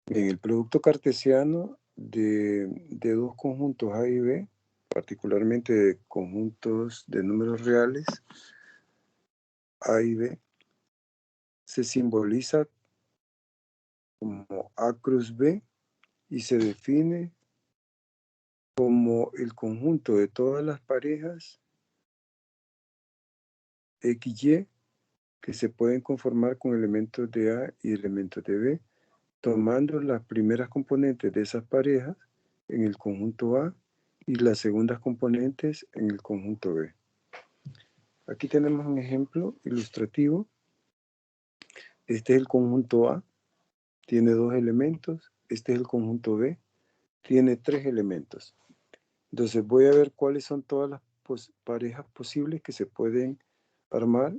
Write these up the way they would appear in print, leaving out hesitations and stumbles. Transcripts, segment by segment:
En el producto cartesiano de dos conjuntos A y B, particularmente de conjuntos de números reales, A y B, se simboliza como A cruz B y se define como el conjunto de todas las parejas XY que se pueden conformar con elementos de A y elementos de B, tomando las primeras componentes de esas parejas en el conjunto A y las segundas componentes en el conjunto B. Aquí tenemos un ejemplo ilustrativo. Este es el conjunto A, tiene 2 elementos. Este es el conjunto B, tiene 3 elementos. Entonces voy a ver cuáles son todas las parejas posibles que se pueden armar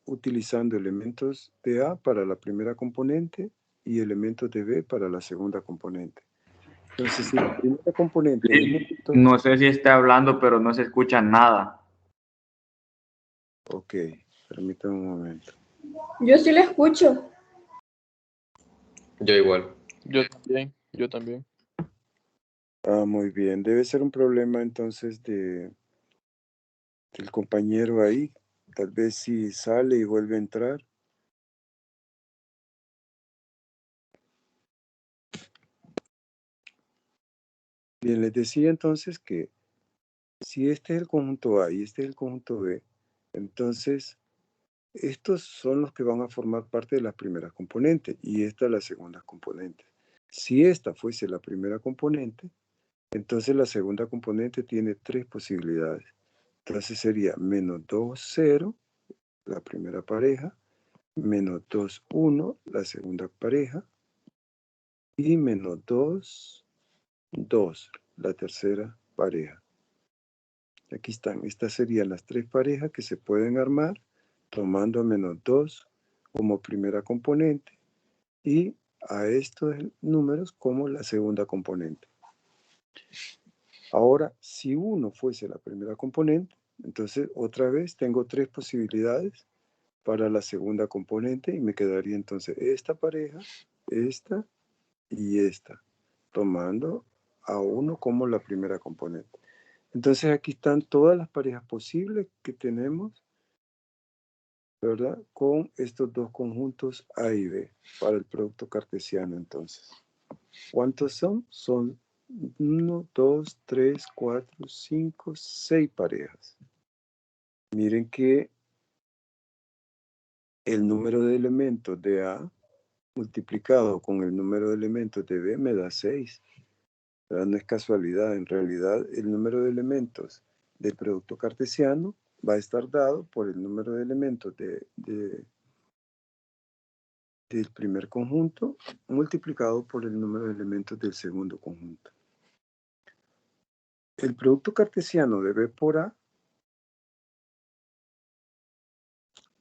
utilizando elementos de A para la primera componente y elementos de B para la segunda componente. Entonces, si la primera componente es... No sé si está hablando, pero no se escucha nada. Ok, permítame un momento. Yo sí le escucho. Yo igual. Yo también. Ah, muy bien. Debe ser un problema entonces del compañero ahí. Tal vez si sale y vuelve a entrar. Bien, les decía entonces que si este es el conjunto A y este es el conjunto B, entonces estos son los que van a formar parte de las primeras componentes y esta la segunda componente. Si esta fuese la primera componente, entonces la segunda componente tiene 3 posibilidades. Entonces sería menos 2, 0, la primera pareja, menos 2, 1, la segunda pareja, y menos 2, 2, la tercera pareja. Aquí están, estas serían las 3 parejas que se pueden armar tomando a menos 2 como primera componente y a estos números como la segunda componente. Ahora, si 1 fuese la primera componente, entonces otra vez tengo 3 posibilidades para la segunda componente y me quedaría entonces esta pareja, esta y esta, tomando a 1 como la primera componente. Entonces aquí están todas las parejas posibles que tenemos, ¿verdad? Con estos dos conjuntos A y B para el producto cartesiano entonces. ¿Cuántos son? Son 1, 2, 3, 4, 5, 6 parejas. Miren que el número de elementos de A multiplicado con el número de elementos de B me da 6. ¿Verdad? No es casualidad, en realidad el número de elementos del producto cartesiano va a estar dado por el número de elementos del primer conjunto multiplicado por el número de elementos del segundo conjunto. El producto cartesiano de B por A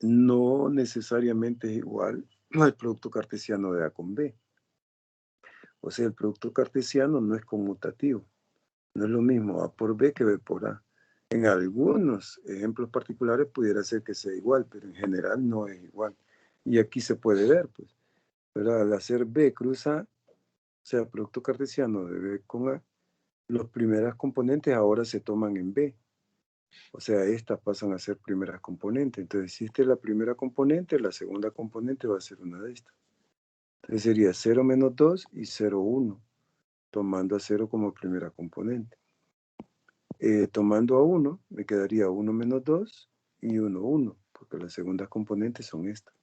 no necesariamente es igual al producto cartesiano de A con B. O sea, el producto cartesiano no es conmutativo. No es lo mismo A por B que B por A. En algunos ejemplos particulares pudiera ser que sea igual, pero en general no es igual. Y aquí se puede ver, pues, ¿verdad? Al hacer B cruz A, o sea, producto cartesiano de B con A, las primeras componentes ahora se toman en B. O sea, estas pasan a ser primeras componentes. Entonces, si esta es la primera componente, la segunda componente va a ser una de estas. Entonces sería 0 menos 2 y 0, 1, tomando a 0 como primera componente. Tomando a 1, me quedaría 1 menos 2 y 1, 1, porque las segundas componentes son estas.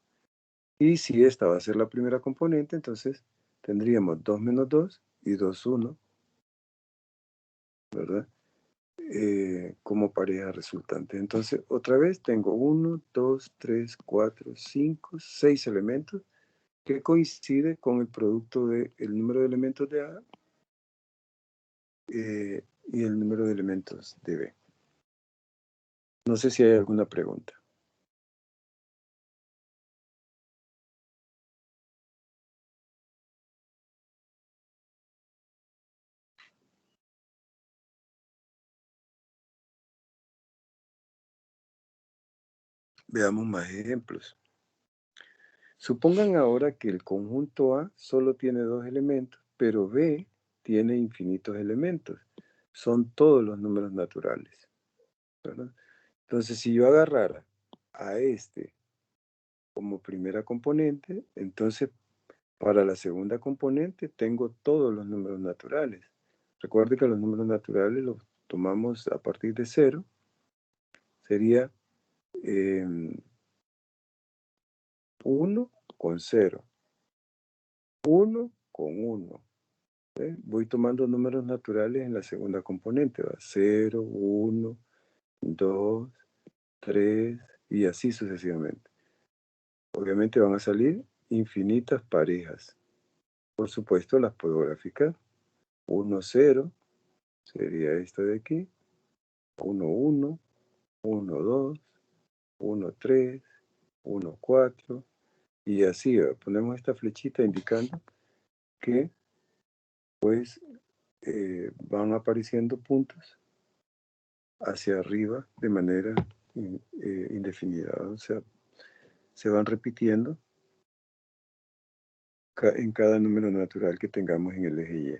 Y si esta va a ser la primera componente, entonces tendríamos 2 menos 2 y 2, 1, ¿verdad? Como pareja resultante. Entonces, otra vez tengo 1, 2, 3, 4, 5, 6 elementos que coincide con el producto del número de elementos de A y el número de elementos de B. No sé si hay alguna pregunta. Veamos más ejemplos. Supongan ahora que el conjunto A solo tiene 2 elementos, pero B tiene infinitos elementos. Son todos los números naturales, ¿verdad? Entonces, si yo agarrara a este como primera componente, entonces para la segunda componente tengo todos los números naturales. Recuerde que los números naturales los tomamos a partir de 0. Sería 1 con 0. 1 con 1. Voy tomando números naturales en la segunda componente. 0, 1, 2, 3 y así sucesivamente. Obviamente van a salir infinitas parejas. Por supuesto las puedo graficar. 1, 0 sería esta de aquí. 1, 1, 1, 2, 1, 3, 1, 4 y así. Ponemos esta flechita indicando que pues van apareciendo puntos hacia arriba de manera indefinida. O sea, se van repitiendo en cada número natural que tengamos en el eje Y.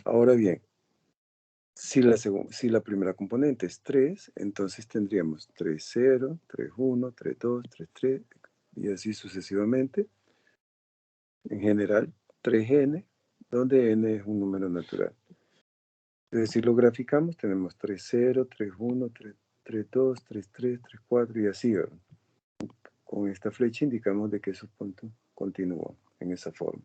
Ahora bien, si la primera componente es 3, entonces tendríamos 3, 0, 3, 1, 3, 2, 3, 3, y así sucesivamente. En general, 3n, donde n es un número natural. Entonces, si lo graficamos, tenemos 3, 0, 3, 1, 3, 3, 2, 3, 3, 3, 4 y así, ¿verdad? Con esta flecha indicamos de que esos puntos continúan en esa forma.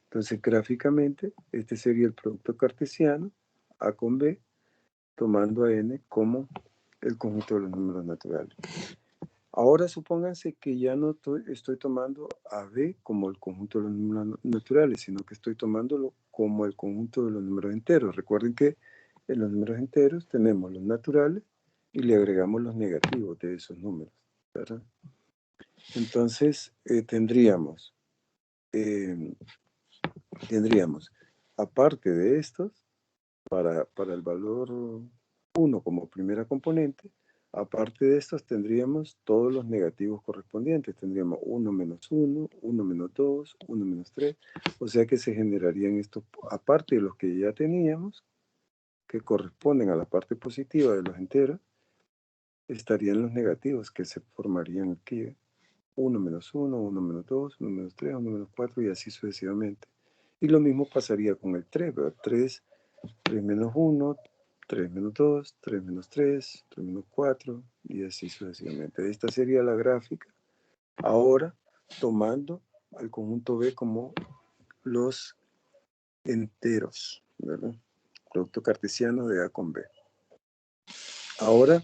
Entonces, gráficamente, este sería el producto cartesiano, A con B, tomando a n como el conjunto de los números naturales. Ahora supónganse que ya no estoy tomando a B como el conjunto de los números naturales, sino que estoy tomándolo como el conjunto de los números enteros. Recuerden que en los números enteros tenemos los naturales y le agregamos los negativos de esos números, ¿verdad? Entonces tendríamos, aparte de estos, para el valor 1 como primera componente, aparte de estos tendríamos todos los negativos correspondientes. Tendríamos 1 menos 1, 1 menos 2, 1 menos 3. O sea que se generarían estos, aparte de los que ya teníamos, que corresponden a la parte positiva de los enteros, estarían los negativos que se formarían aquí. 1 menos 1, 1 menos 2, 1 menos 3, 1 menos 4 y así sucesivamente. Y lo mismo pasaría con el 3, ¿verdad? 3 menos 1, 3 menos 2, 3 menos 3, 3 menos 4 y así sucesivamente. Esta sería la gráfica. Ahora, tomando al conjunto B como los enteros, ¿verdad? Producto cartesiano de A con B. Ahora,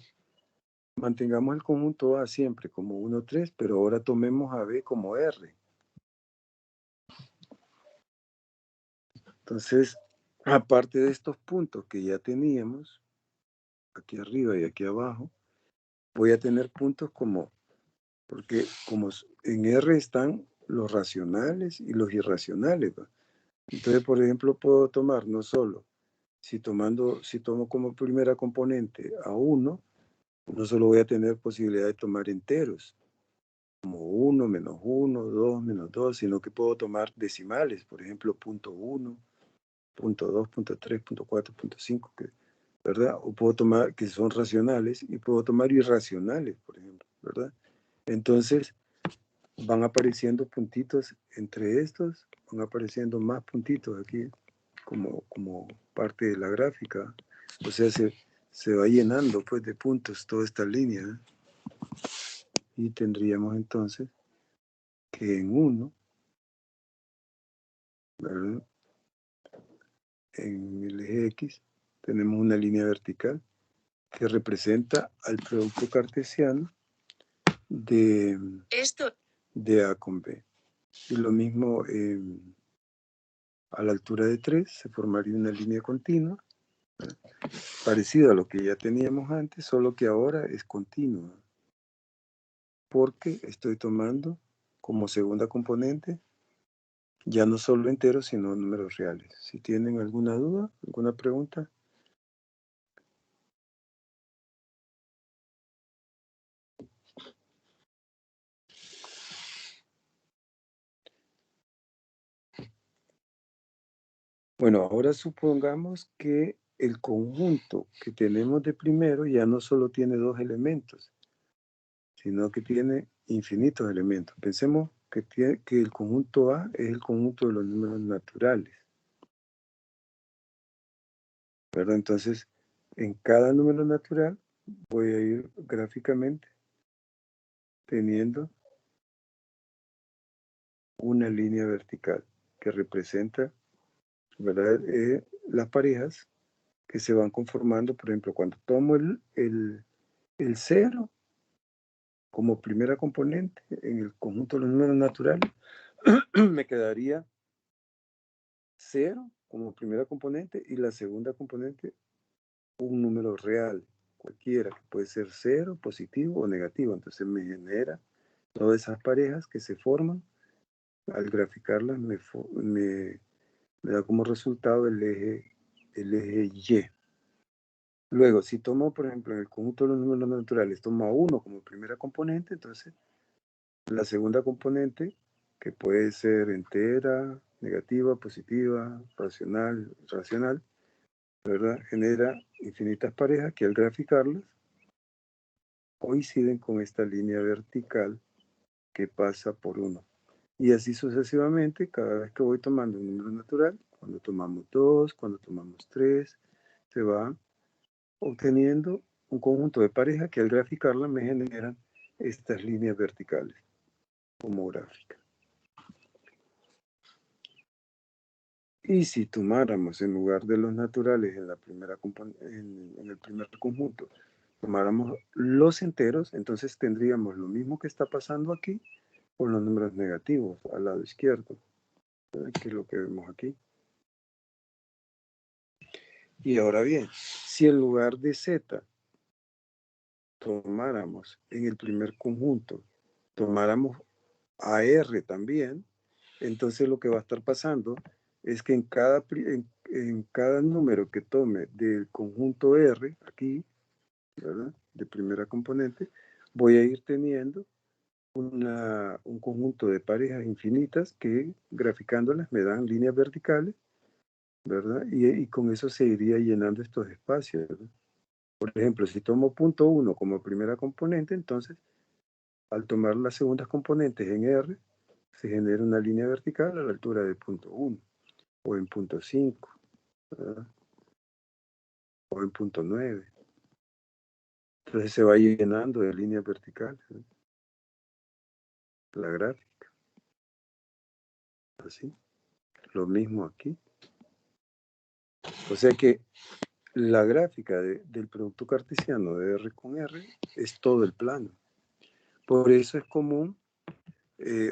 mantengamos el conjunto A siempre como 1, 3, pero ahora tomemos a B como R. Entonces, aparte de estos puntos que ya teníamos, aquí arriba y aquí abajo, voy a tener puntos como, porque como en R están los racionales y los irracionales, ¿va? Entonces, por ejemplo, puedo tomar no solo, si tomo como primera componente a 1, no solo voy a tener posibilidad de tomar enteros, como 1 menos 1, 2 menos 2, sino que puedo tomar decimales, por ejemplo, punto 1, punto 2, punto 3, punto 4, punto 5, ¿verdad? O puedo tomar que son racionales y puedo tomar irracionales, por ejemplo, ¿verdad? Entonces, van apareciendo puntitos entre estos, van apareciendo más puntitos aquí como parte de la gráfica. O sea, se va llenando pues de puntos toda esta línea. Y tendríamos entonces que en 1, ¿verdad? En el eje X, tenemos una línea vertical que representa al producto cartesiano de A con B. Y lo mismo a la altura de 3 se formaría una línea continua, parecida a lo que ya teníamos antes, solo que ahora es continua, porque estoy tomando como segunda componente ya no solo enteros, sino números reales. Si tienen alguna duda, alguna pregunta. Bueno, ahora supongamos que el conjunto que tenemos de primero ya no solo tiene 2 elementos, sino que tiene infinitos elementos. Pensemos que el conjunto A es el conjunto de los números naturales, ¿verdad? Entonces, en cada número natural voy a ir gráficamente teniendo una línea vertical que representa, ¿verdad? Las parejas que se van conformando. Por ejemplo, cuando tomo el 0 como primera componente en el conjunto de los números naturales, me quedaría 0 como primera componente y la segunda componente un número real, cualquiera, que puede ser 0, positivo o negativo. Entonces me genera todas esas parejas que se forman. Al graficarlas me da como resultado el eje Y. Luego, si tomo, por ejemplo, en el conjunto de los números naturales, tomo a 1 como primera componente, entonces la segunda componente, que puede ser entera, negativa, positiva, racional, ¿verdad? Genera infinitas parejas que al graficarlas coinciden con esta línea vertical que pasa por 1. Y así sucesivamente, cada vez que voy tomando un número natural, cuando tomamos 2, cuando tomamos 3, se va obteniendo un conjunto de parejas que al graficarlas me generan estas líneas verticales como gráfica. Y si tomáramos en lugar de los naturales en el primer conjunto, tomáramos los enteros, entonces tendríamos lo mismo que está pasando aquí con los números negativos al lado izquierdo, que es lo que vemos aquí. Y ahora bien, si en lugar de z tomáramos en el primer conjunto, tomáramos a r también, entonces lo que va a estar pasando es que en cada número que tome del conjunto R, aquí, ¿verdad? De primera componente, voy a ir teniendo un conjunto de parejas infinitas que graficándolas me dan líneas verticales, ¿verdad? Y con eso se iría llenando estos espacios, ¿verdad? Por ejemplo, si tomo punto 1 como primera componente, entonces al tomar las segundas componentes en R, se genera una línea vertical a la altura de punto 1 o en punto 5, ¿verdad? O en punto 9. Entonces se va llenando de líneas verticales, ¿no? La gráfica. Así. Lo mismo aquí. O sea que la gráfica del producto cartesiano de R con R es todo el plano. Por eso es común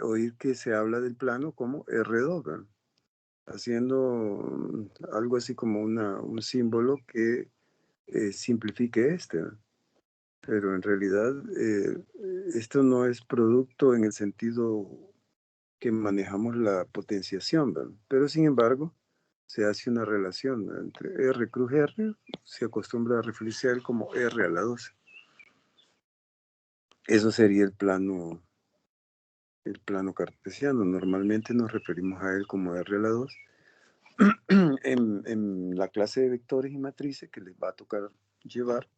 oír que se habla del plano como R2, ¿verdad? Haciendo algo así como un símbolo que simplifique este, ¿verdad? Pero en realidad esto no es producto en el sentido que manejamos la potenciación, ¿verdad? Pero sin embargo se hace una relación, ¿verdad? Entre R cruz R, se acostumbra a referirse a él como R a la 12. Eso sería el plano cartesiano. Normalmente nos referimos a él como R a la 2. En la clase de vectores y matrices que les va a tocar llevar,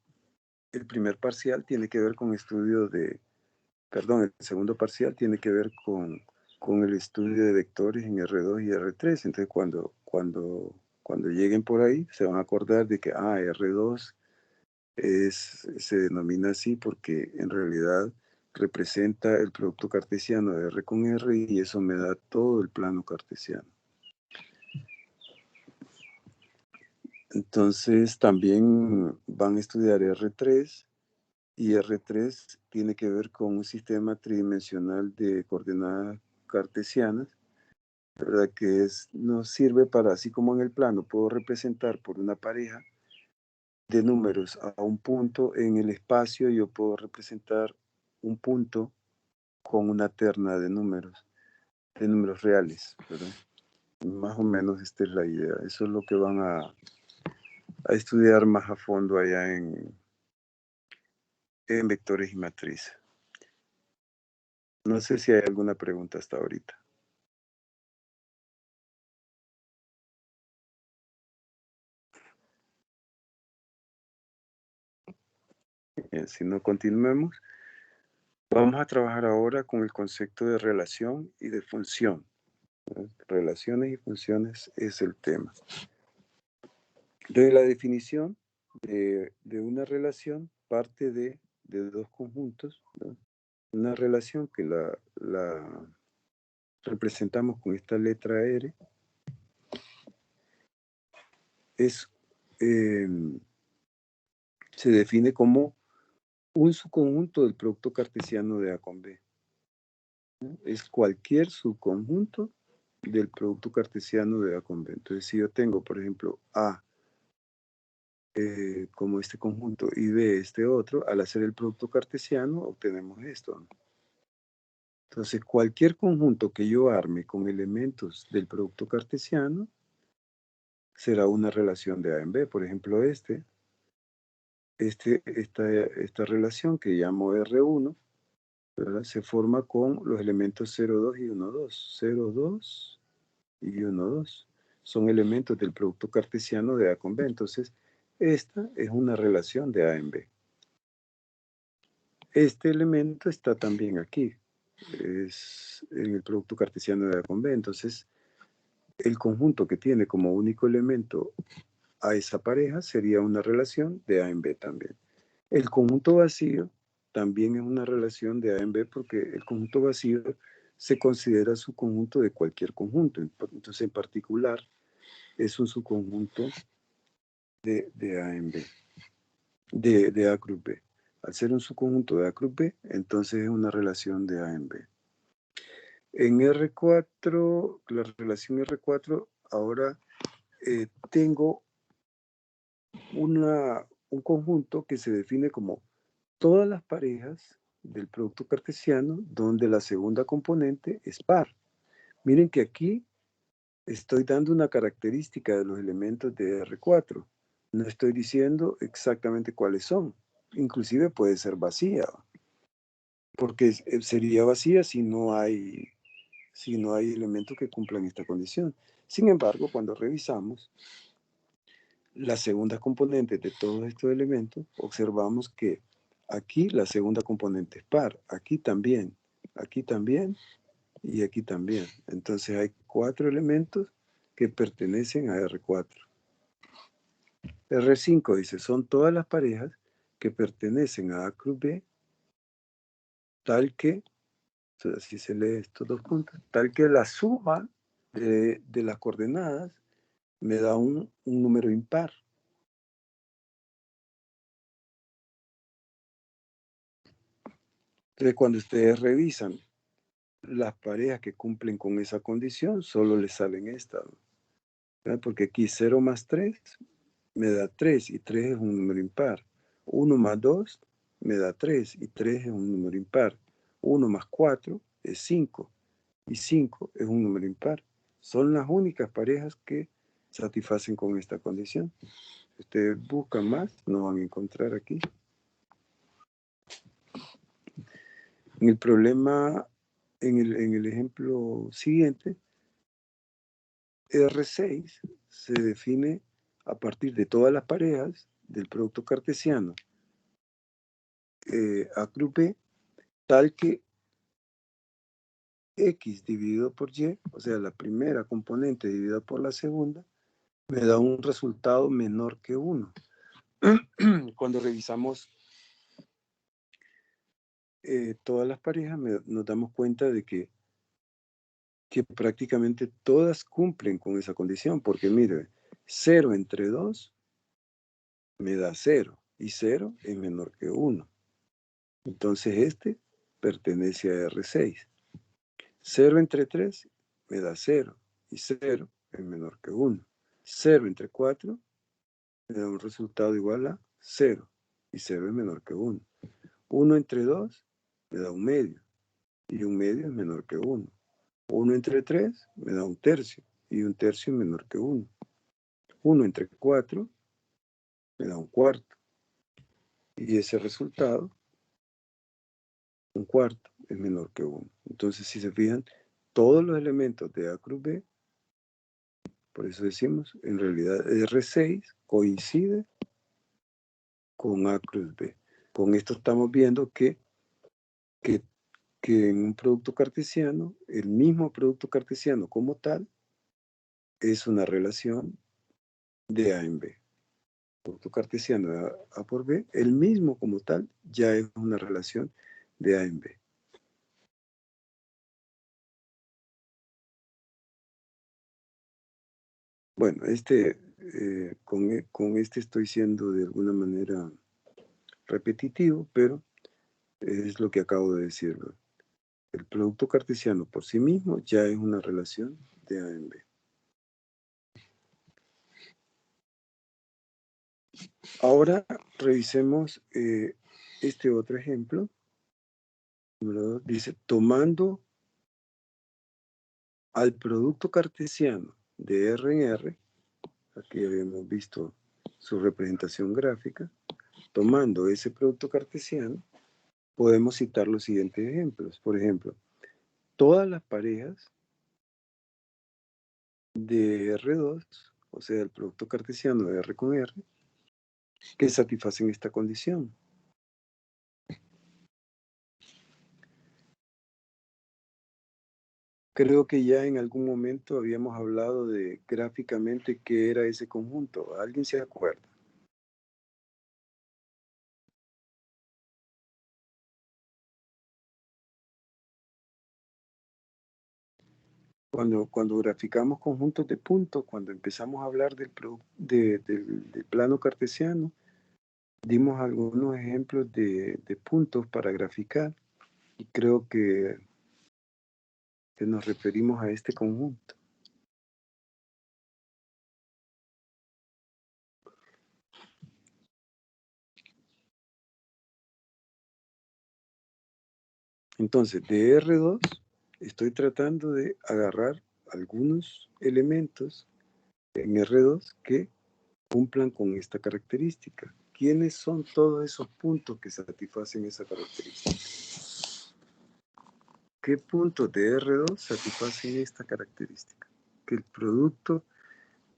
el primer parcial tiene que ver con el segundo parcial tiene que ver con el estudio de vectores en R2 y R3. Entonces, cuando lleguen por ahí, se van a acordar de que R2 se denomina así porque en realidad representa el producto cartesiano de R con R y eso me da todo el plano cartesiano. Entonces, también van a estudiar R3 y R3 tiene que ver con un sistema tridimensional de coordenadas cartesianas, ¿verdad? Que nos sirve para, así como en el plano, puedo representar por una pareja de números a un punto en el espacio, yo puedo representar un punto con una terna de números reales, ¿verdad? Más o menos esta es la idea. Eso es lo que van a estudiar más a fondo allá en vectores y matrices. No sé si hay alguna pregunta hasta ahorita. Si no continuemos, vamos a trabajar ahora con el concepto de relación y de función. Relaciones y funciones es el tema. Entonces, la definición de una relación parte de dos conjuntos, ¿no? Una relación que la representamos con esta letra R se define como un subconjunto del producto cartesiano de A con B, ¿no? Es cualquier subconjunto del producto cartesiano de A con B. Entonces, si yo tengo, por ejemplo, A como este conjunto y B este otro, al hacer el producto cartesiano obtenemos esto, ¿no? Entonces, cualquier conjunto que yo arme con elementos del producto cartesiano será una relación de A en B. Por ejemplo, esta relación que llamo R1, ¿verdad? Se forma con los elementos 0, 2 y 1, 2. 0, 2 y 1, 2. Son elementos del producto cartesiano de A con B. Entonces, esta es una relación de A en B. Este elemento está también aquí. Es en el producto cartesiano de A con B. Entonces, el conjunto que tiene como único elemento a esa pareja sería una relación de A en B también. El conjunto vacío también es una relación de A en B porque el conjunto vacío se considera subconjunto de cualquier conjunto. Entonces, en particular, es un subconjunto de A en B, de A cruz B. Al ser un subconjunto de A cruz B, entonces es una relación de A en B. En R4, la relación R4, ahora tengo un conjunto que se define como todas las parejas del producto cartesiano donde la segunda componente es par. Miren que aquí estoy dando una característica de los elementos de R4. No estoy diciendo exactamente cuáles son. Inclusive puede ser vacía, porque sería vacía si no hay elementos que cumplan esta condición. Sin embargo, cuando revisamos las segundas componentes de todos estos elementos, observamos que aquí la segunda componente es par, aquí también y aquí también. Entonces hay 4 elementos que pertenecen a R4. R5 dice, son todas las parejas que pertenecen a A cruz B, tal que, así se lee estos dos puntos, tal que la suma de las coordenadas me da un número impar. Entonces, cuando ustedes revisan las parejas que cumplen con esa condición, solo les salen estas, ¿verdad? Porque aquí 0 más 3 me da 3 y 3 es un número impar. 1 más 2 me da 3 y 3 es un número impar. 1 más 4 es 5 y 5 es un número impar. Son las únicas parejas que satisfacen con esta condición. Si ustedes buscan más, no van a encontrar aquí. En el problema, en el ejemplo siguiente, R6 se define a partir de todas las parejas del producto cartesiano A cruz B, tal que X dividido por Y, o sea, la primera componente dividida por la segunda, me da un resultado menor que 1. Cuando revisamos todas las parejas, nos damos cuenta de que prácticamente todas cumplen con esa condición, porque mire, 0 entre 2 me da 0, y 0 es menor que 1. Entonces este pertenece a R6. 0 entre 3 me da 0, y 0 es menor que 1. 0 entre 4 me da un resultado igual a 0, y 0 es menor que 1. 1 entre 2 me da un medio, y un medio es menor que 1. 1 entre 3 me da un tercio, y un tercio es menor que 1. 1 entre 4 me da un cuarto, y ese resultado, un cuarto, es menor que 1. Entonces, si se fijan, todos los elementos de A cruz B, por eso decimos, en realidad R6 coincide con A cruz B. Con esto estamos viendo que en un producto cartesiano, el mismo producto cartesiano como tal, es una relación de A en B. Producto cartesiano de A por B, el mismo como tal, ya es una relación de A en B. Bueno, con este estoy siendo de alguna manera repetitivo, pero es lo que acabo de decir, ¿no? El producto cartesiano por sí mismo ya es una relación de A en B. Ahora revisemos este otro ejemplo. Número 2 dice, tomando al producto cartesiano de R en R, aquí habíamos visto su representación gráfica, tomando ese producto cartesiano, podemos citar los siguientes ejemplos. Por ejemplo, todas las parejas de R2, o sea, el producto cartesiano de R con R, que satisfacen esta condición. Creo que ya en algún momento habíamos hablado de gráficamente qué era ese conjunto. ¿Alguien se acuerda? Cuando graficamos conjuntos de puntos, cuando empezamos a hablar del plano cartesiano, dimos algunos ejemplos de puntos para graficar y creo que nos referimos a este conjunto. Entonces, de R2 estoy tratando de agarrar algunos elementos en R2 que cumplan con esta característica. ¿Quiénes son todos esos puntos que satisfacen esa característica? ¿Qué puntos de R2 satisfacen esta característica? Que el producto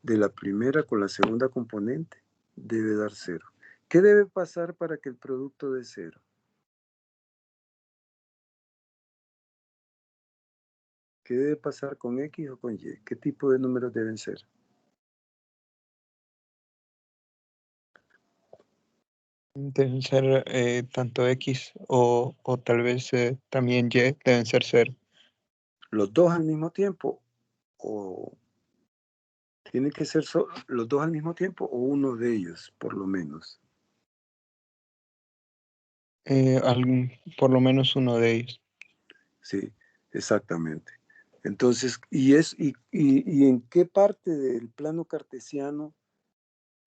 de la primera con la segunda componente debe dar 0. ¿Qué debe pasar para que el producto dé 0? ¿Qué debe pasar con X o con Y? ¿Qué tipo de números deben ser? Deben ser tanto X o tal vez también Y deben ser 0. ¿Los dos al mismo tiempo? ¿O tiene que ser los dos al mismo tiempo o uno de ellos, por lo menos? Por lo menos uno de ellos. Sí, exactamente. Entonces, ¿y en qué parte del plano cartesiano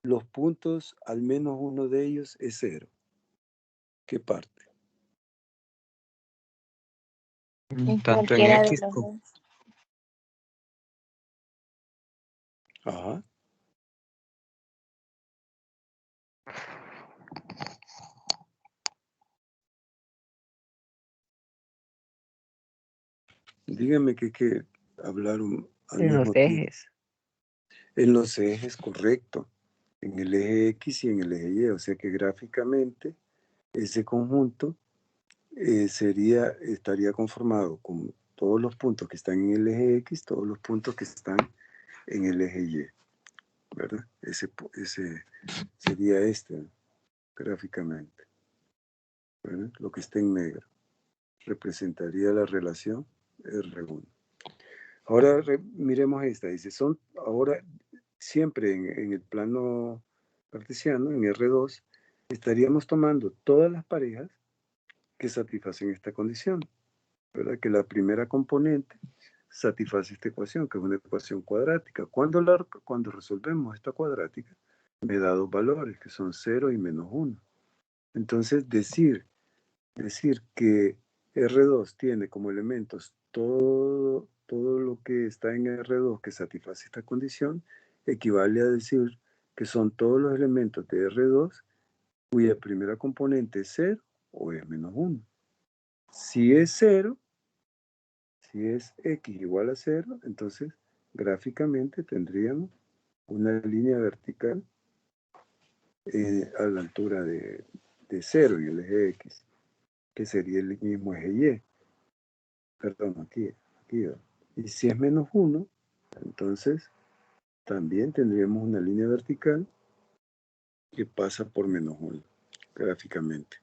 los puntos, al menos uno de ellos, es 0? ¿Qué parte? En Tanto en cualquiera de X los como... dos. Ajá. Dígame que hay que hablar al En los mismo tiempo. ejes. En los ejes, correcto. En el eje X y en el eje Y. O sea que gráficamente ese conjunto estaría conformado con todos los puntos que están en el eje X, todos los puntos que están en el eje Y, ¿verdad? Ese sería gráficamente, ¿verdad? Lo que está en negro representaría la relación R1. Ahora miremos esta, dice, ahora siempre en el plano cartesiano, en R2, estaríamos tomando todas las parejas que satisfacen esta condición, ¿verdad? Que la primera componente satisface esta ecuación, que es una ecuación cuadrática. Cuando resolvemos esta cuadrática, me da dos valores, que son 0 y menos 1. Entonces, decir que R2 tiene como elementos todo lo que está en R2 que satisface esta condición, equivale a decir que son todos los elementos de R2 cuya primera componente es 0 o es menos 1. Si es 0, si es X igual a 0, entonces gráficamente tendríamos una línea vertical a la altura de de 0 y el eje X, que sería el mismo eje Y. Perdón, aquí. Y si es menos 1, entonces también tendríamos una línea vertical que pasa por menos 1, gráficamente.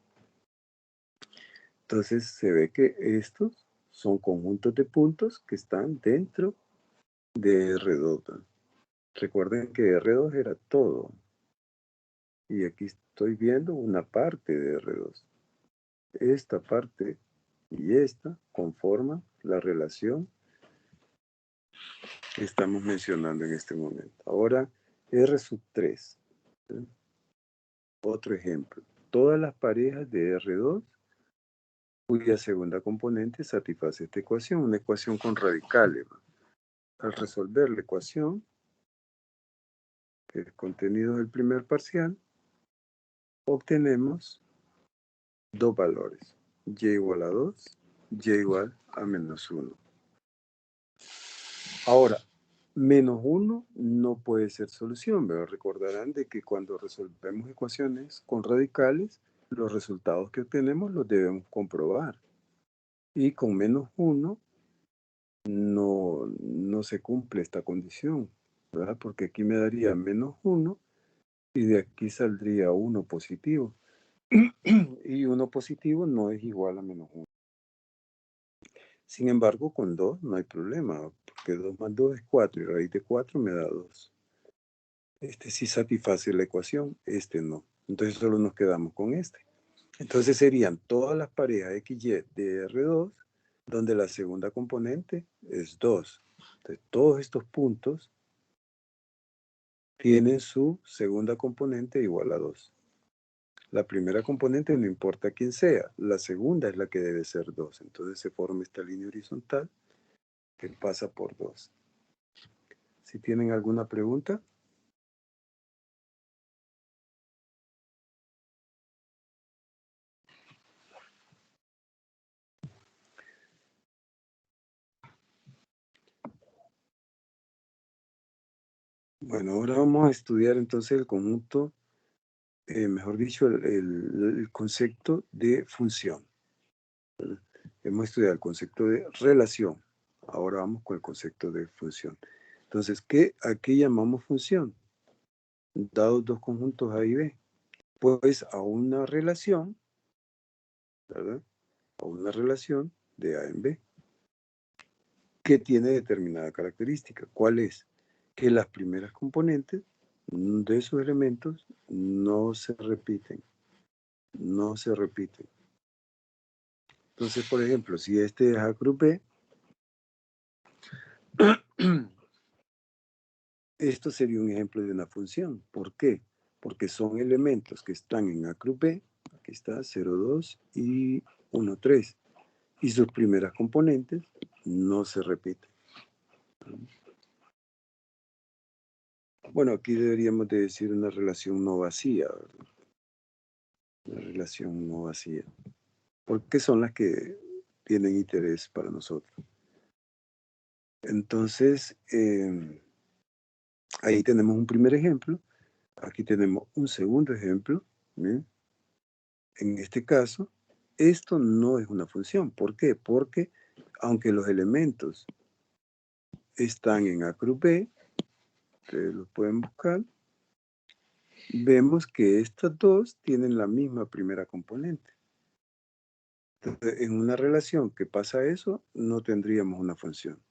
Entonces se ve que estos son conjuntos de puntos que están dentro de R2. ¿no? Recuerden que R2 era todo. Y aquí estoy viendo una parte de R2. Esta parte y esta conforman la relación que estamos mencionando en este momento. Ahora, R sub 3. ¿sí? Otro ejemplo. Todas las parejas de R2 cuya segunda componente satisface esta ecuación, una ecuación con radicales. ¿no? Al resolver la ecuación, el contenido del primer parcial, obtenemos dos valores, y igual a 2, y igual a menos 1. Ahora, menos 1 no puede ser solución, pero recordarán de que cuando resolvemos ecuaciones con radicales, los resultados que obtenemos los debemos comprobar. Y con menos 1 no se cumple esta condición, ¿verdad? Porque aquí me daría menos 1 y de aquí saldría 1 positivo. Y 1 positivo no es igual a menos 1. Sin embargo, con 2 no hay problema, porque 2 más 2 es 4 y raíz de 4 me da 2. Este sí satisface la ecuación, este no. Entonces solo nos quedamos con este. Entonces serían todas las parejas XY de R2, donde la segunda componente es 2. Entonces todos estos puntos tienen su segunda componente igual a 2. La primera componente no importa quién sea, la segunda es la que debe ser 2. Entonces se forma esta línea horizontal que pasa por 2. Si tienen alguna pregunta. Bueno, ahora vamos a estudiar entonces el conjunto, mejor dicho, el concepto de función. Hemos estudiado el concepto de relación. Ahora vamos con el concepto de función. Entonces, ¿a qué llamamos función? Dados dos conjuntos A y B. Pues a una relación, ¿verdad? A una relación de A en B, que tiene determinada característica. ¿Cuál es? Que las primeras componentes de esos elementos no se repiten. No se repiten. Entonces, por ejemplo, si este es A cruz B, esto sería un ejemplo de una función. ¿Por qué? Porque son elementos que están en A cruz B, aquí está 0, 2 y 1, 3. Y sus primeras componentes no se repiten. Bueno, aquí deberíamos de decir una relación no vacía, ¿verdad? Una relación no vacía. Porque son las que tienen interés para nosotros. Entonces, ahí tenemos un primer ejemplo. Aquí tenemos un segundo ejemplo. ¿bien? En este caso, esto no es una función. ¿Por qué? Porque aunque los elementos están en A cruz B, ustedes los pueden buscar, vemos que estas dos tienen la misma primera componente. Entonces, en una relación que pasa eso, no tendríamos una función.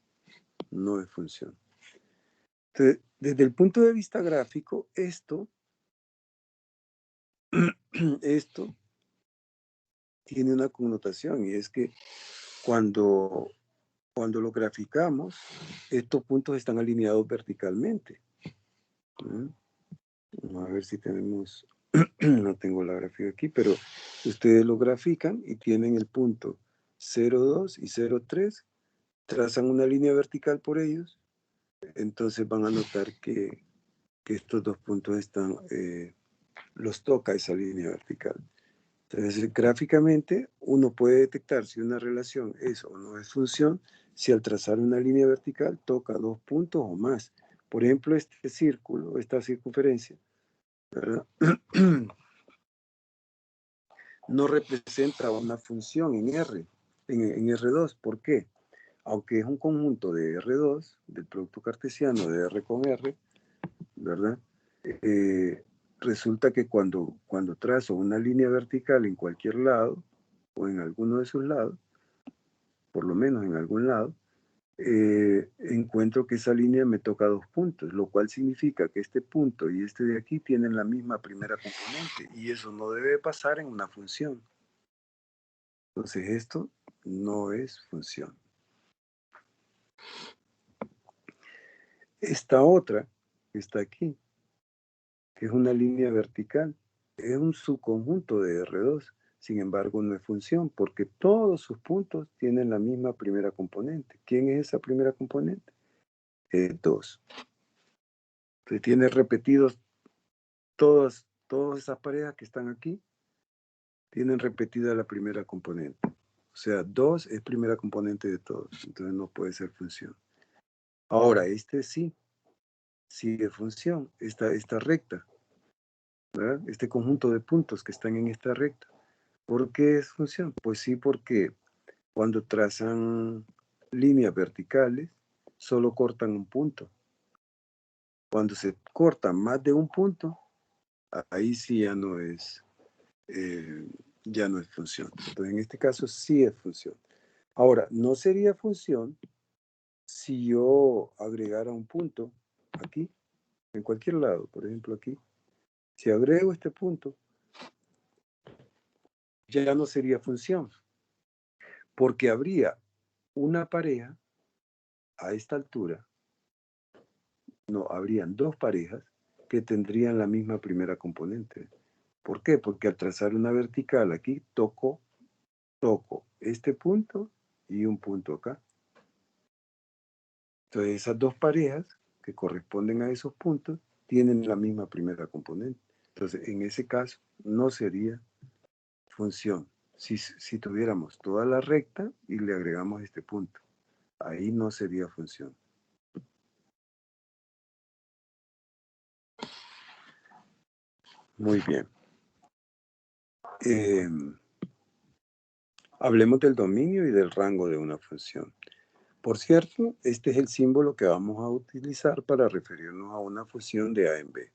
No es función. Entonces, desde el punto de vista gráfico, esto tiene una connotación y es que cuando lo graficamos, estos puntos están alineados verticalmente. Vamos a ver si tenemos, no tengo la gráfica aquí, pero ustedes lo grafican y tienen el punto 0,2 y 0,3, trazan una línea vertical por ellos, entonces van a notar que estos dos puntos están, los toca esa línea vertical. Entonces, gráficamente, uno puede detectar si una relación es o no es función si al trazar una línea vertical toca dos puntos o más. Por ejemplo, este círculo, esta circunferencia, ¿verdad? no representa una función en R, en R2. ¿Por qué? Aunque es un conjunto de R2, del producto cartesiano de R con R, ¿verdad? Resulta que cuando trazo una línea vertical en cualquier lado, o en alguno de sus lados, por lo menos en algún lado, encuentro que esa línea me toca 2 puntos, lo cual significa que este punto y este de aquí tienen la misma primera componente, y eso no debe pasar en una función. Entonces esto no es función. Esta otra que está aquí, que es una línea vertical, es un subconjunto de R2. Sin embargo, no es función porque todos sus puntos tienen la misma primera componente. ¿Quién es esa primera componente? 2. Entonces tiene repetidos todas esas parejas que están aquí, tienen repetida la primera componente. O sea, 2 es primera componente de todos. Entonces no puede ser función. Ahora, este sí es función. Esta recta, ¿verdad? Este conjunto de puntos que están en esta recta. ¿Por qué es función? Pues sí, porque cuando trazan líneas verticales, solo cortan un punto. Cuando se corta más de un punto, ahí sí ya no es función. Entonces, en este caso sí es función. Ahora, no sería función si yo agregara un punto aquí, en cualquier lado, por ejemplo aquí. Si agrego este punto, ya no sería función, porque habría una pareja a esta altura, no, habrían 2 parejas que tendrían la misma primera componente. ¿Por qué? Porque al trazar una vertical aquí, toco este punto y un punto acá. Entonces esas 2 parejas que corresponden a esos puntos tienen la misma primera componente. Entonces en ese caso no sería función. Si tuviéramos toda la recta y le agregamos este punto, ahí no sería función. Muy bien. Hablemos del dominio y del rango de una función. Por cierto, este es el símbolo que vamos a utilizar para referirnos a una función de A en B.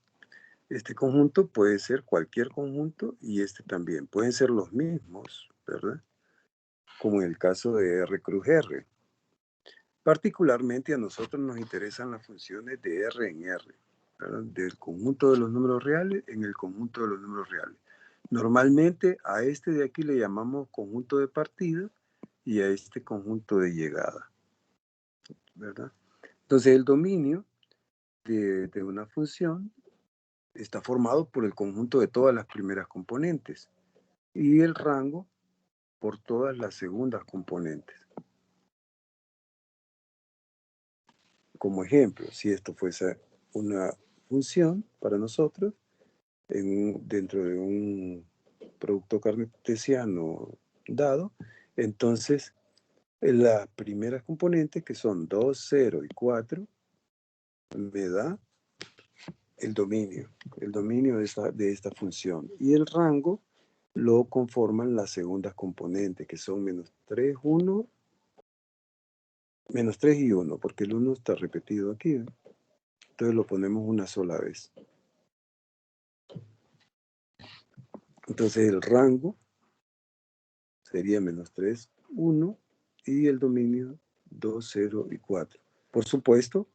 Este conjunto puede ser cualquier conjunto y este también. Pueden ser los mismos, ¿verdad? Como en el caso de R cruz R. Particularmente a nosotros nos interesan las funciones de R en R, ¿verdad? Del conjunto de los números reales en el conjunto de los números reales. Normalmente a este de aquí le llamamos conjunto de partida y a este conjunto de llegada, ¿verdad? Entonces el dominio de una función está formado por el conjunto de todas las primeras componentes y el rango por todas las segundas componentes. Como ejemplo, si esto fuese una función para nosotros, dentro de un producto cartesiano dado, entonces las primeras componentes, que son 2, 0 y 4, me da el dominio de esta función. Y el rango lo conforman las segundas componentes, que son menos 3, 1, menos 3 y 1, porque el 1 está repetido aquí, ¿eh? Entonces lo ponemos una sola vez. Entonces el rango sería menos 3, 1 y el dominio 2, 0 y 4. Por supuesto,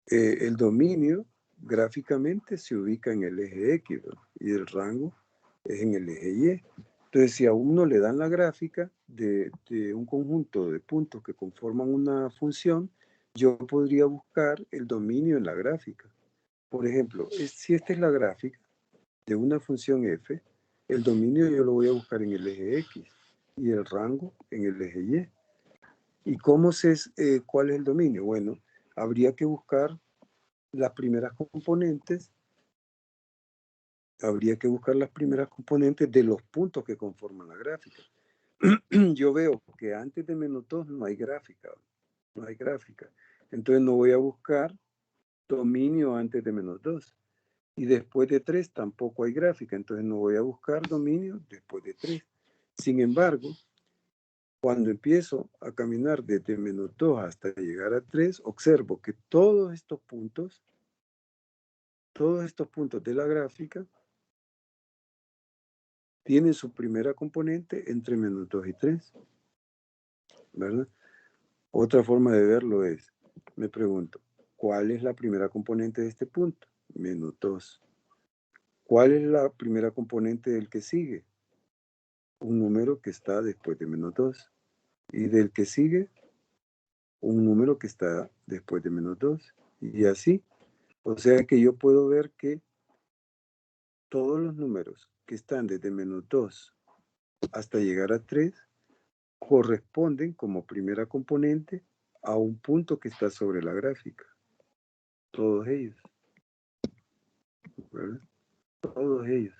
el dominio gráficamente se ubica en el eje X, ¿verdad? Y el rango es en el eje Y. Entonces, si a uno le dan la gráfica de un conjunto de puntos que conforman una función, yo podría buscar el dominio en la gráfica. Por ejemplo, si esta es la gráfica de una función f, el dominio yo lo voy a buscar en el eje X y el rango en el eje Y. ¿Y cómo sé cuál es el dominio? Bueno, habría que buscar las primeras componentes, de los puntos que conforman la gráfica. Yo veo que antes de menos 2 no hay gráfica. Entonces no voy a buscar dominio antes de menos 2. Y después de 3 tampoco hay gráfica, entonces no voy a buscar dominio después de 3. Sin embargo, cuando empiezo a caminar desde -2 hasta llegar a 3, observo que todos estos puntos de la gráfica tienen su primera componente entre -2 y 3, ¿verdad? Otra forma de verlo es, me pregunto, ¿cuál es la primera componente de este punto? -2. ¿Cuál es la primera componente del que sigue? Un número que está después de -2. Y del que sigue, un número que está después de -2. Y así. O sea que yo puedo ver que todos los números que están desde -2 hasta llegar a 3 corresponden como primera componente a un punto que está sobre la gráfica. Todos ellos. ¿Verdad? Todos ellos.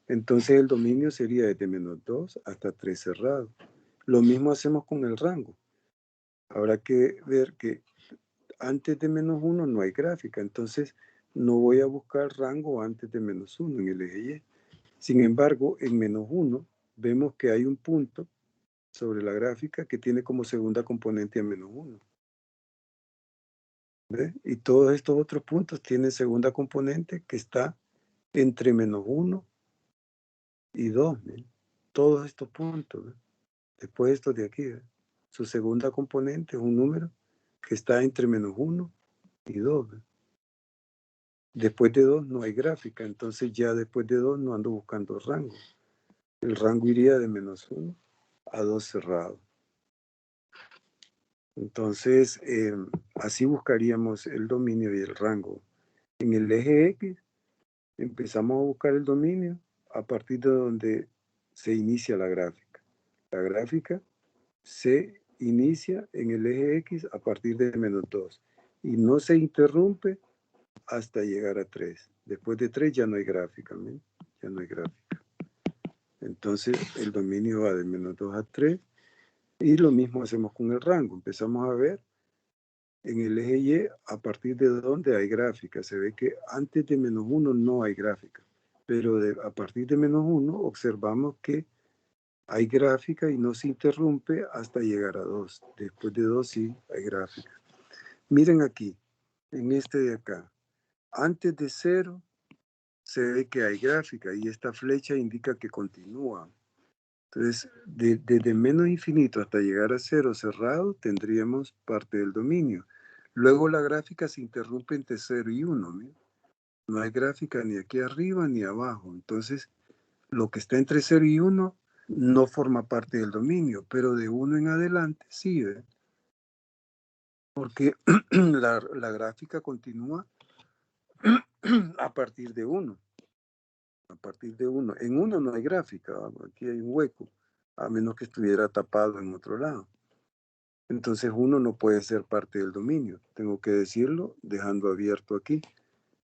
Entonces el dominio sería desde -2 hasta 3 cerrado. Lo mismo hacemos con el rango. Habrá que ver que antes de -1 no hay gráfica, entonces no voy a buscar rango antes de -1 en el eje Y. Sin embargo, en -1 vemos que hay un punto sobre la gráfica que tiene como segunda componente a -1. ¿Ve? Y todos estos otros puntos tienen segunda componente que está entre -1 y 2. ¿Ve? Todos estos puntos. ¿Ve? Después estos de aquí. ¿Ve? Su segunda componente es un número que está entre -1 y 2. ¿Ve? Después de 2 no hay gráfica, entonces ya después de 2 no ando buscando rango. El rango iría de -1 a 2 cerrado. Entonces, así buscaríamos el dominio y el rango. En el eje X empezamos a buscar el dominio a partir de donde se inicia la gráfica. La gráfica se inicia en el eje X a partir de -2 y no se interrumpe hasta llegar a 3. Después de 3 ya no hay gráfica, ¿no? Ya no hay gráfica. Entonces el dominio va de -2 a 3 y lo mismo hacemos con el rango. Empezamos a ver en el eje Y a partir de donde hay gráfica. Se ve que antes de -1 no hay gráfica, pero a partir de -1 observamos que hay gráfica y no se interrumpe hasta llegar a 2. Después de 2 sí hay gráfica. Miren aquí, en este de acá. Antes de 0 se ve que hay gráfica y esta flecha indica que continúa. Entonces, desde menos infinito hasta llegar a 0 cerrado, tendríamos parte del dominio. Luego la gráfica se interrumpe entre 0 y 1. ¿Mira? No hay gráfica ni aquí arriba ni abajo. Entonces, lo que está entre 0 y 1 no forma parte del dominio, pero de 1 en adelante sí, ¿ve? Porque la gráfica continúa a partir de 1. A partir de 1. En 1 no hay gráfica, aquí hay un hueco, a menos que estuviera tapado en otro lado. Entonces 1 no puede ser parte del dominio, tengo que decirlo dejando abierto aquí.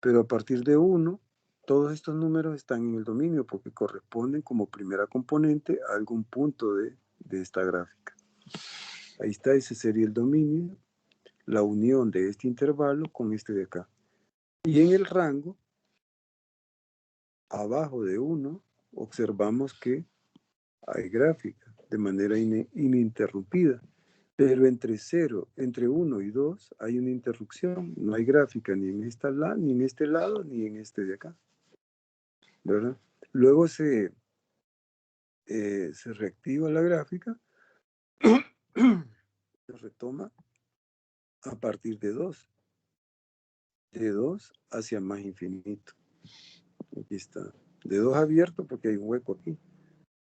Pero a partir de 1, todos estos números están en el dominio porque corresponden como primera componente a algún punto de esta gráfica. Ahí está, ese sería el dominio, la unión de este intervalo con este de acá. Y en el rango, abajo de 1, observamos que hay gráfica de manera ininterrumpida. Pero entre 1 y 2 hay una interrupción. No hay gráfica ni en este lado, ni en este de acá. ¿Verdad? Luego se reactiva la gráfica, se retoma a partir de 2. De 2 hacia más infinito. Aquí está. De 2 abierto porque hay un hueco aquí.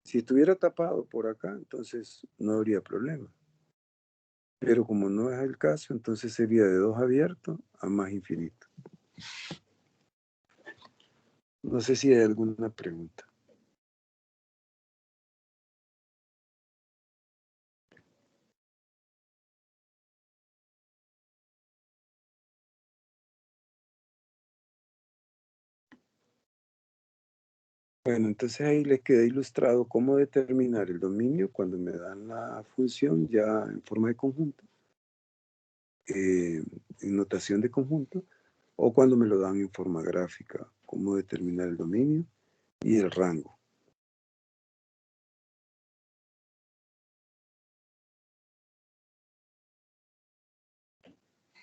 Si estuviera tapado por acá, entonces no habría problema. Pero como no es el caso, entonces sería de 2 abierto a más infinito. No sé si hay alguna pregunta. Bueno, entonces ahí les queda ilustrado cómo determinar el dominio cuando me dan la función ya en forma de conjunto, en notación de conjunto, o cuando me lo dan en forma gráfica, cómo determinar el dominio y el rango.